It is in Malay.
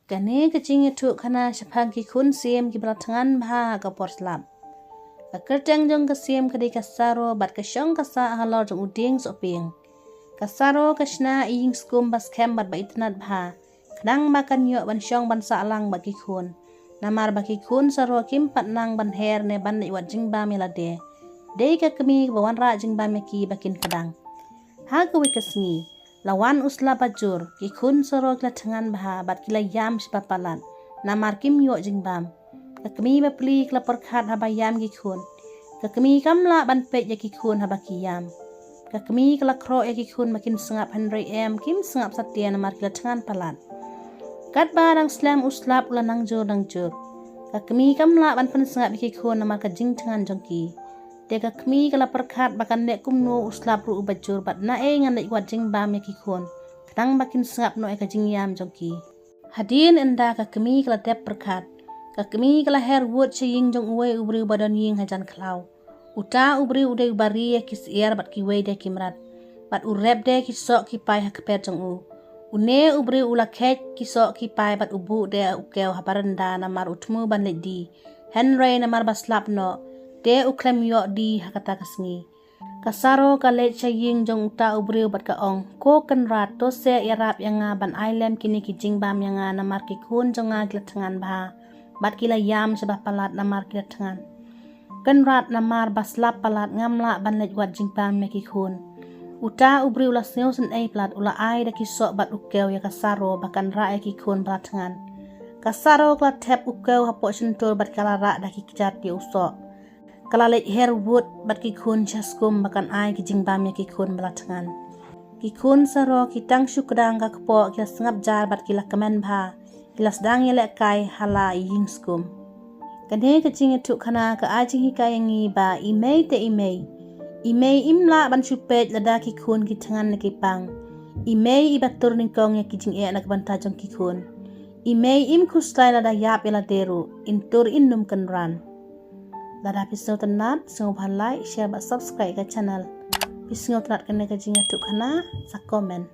Kane kecing itu kana Jongki Khun sim ki belatangan bah ka porslap. Kerjang jong kesim kadi kasaro bat kesyong kasa halor jong uding soping. Kasaro kasna ing skum bas kem bat ba itnat bah. Kadang makan yok ban syong ban salang bagi Khun. Namar bagi Khun saro kim pat nang ban her ne ban iwat jingba melade. Dei ka Kmie bawan ra jingba meki bakin kadang. Ha kawi kasngi. Lawan usla bajur, ki Khun sorok la tangan bah bat kila yam sipapalat. Namar kim yok jingbam. Ka Kmie bapli kla perkat haba yam ki Khun. Ka Kmie kamla ban pet ya ki Khun haba ki yam. Ka Kmie kla kro ya ki Khun makin sengap Henry kim sengap satya namar kila tangan palat. Kat barang slam uslap ula nang jur. Ka Kmie kamla ban pen sengap ki Khun namar ka jing tangan Jongki. Deka Kmie kala perkat bakan nek kumno uslap ru bajur bat na ngan nek wat jing bam ki Khun. Kadang makin sengap no ka Jingiap Jongki. Hadin enda ka Kmie kala tep perkat. Ka Kmie kala her wot ching jong uwe ubri badan ying hajan klau. Uta ubri ude ubari ki sier bat ki we de kimrat. Bat urep de ki sok ki pai ha kepet jong u. Une ubri ula kek ki sok ki pai bat ubu de ukel habarenda namar utmu ban ledi. Henry namar baslap no. De uklem yok di hakata kasngi. Kasaro kalet chaying jong uta ubriu bat kaong. Ko kenrat to se irap yang ban ailem kini ki jingbam yang namar ki Khun jonga kilatangan bah. Bat kila yam sebah palat namar kilatangan. Kenrat namar baslap palat ngamla ban let wat jingbam ki Khun. Uta ubriu la sneu sen plat ula ai da ki sok bat ukel ya kasaro bakan ra ki Khun pelatangan. Kasaro kla tep ukel hapo sentul bat kala ra da ki kijat di usok. Kala lek herwood bat ki Khun chaskum bakan ai ki jingbam ki Khun belatangan. Ki Khun saro ki tang syukdang ka kepo kila sengap jar bat kila kemen bah. Kila sedang yelek kai hala ying skum. Kane kecing itu kana ka ajing hikai yangi ba imei te imei. Imei imla ban syupet lada ki Khun ki tangan ki pang. Imei ibatur ningkong ya ki jing nak Bynta Jongki Khun. Imei im kuslai lada yap ila deru intur innum kenran. Lada pisau tenat, sengop like, share, subscribe ke channel. Pisau tenat kena kejingnya tu kana, sa komen.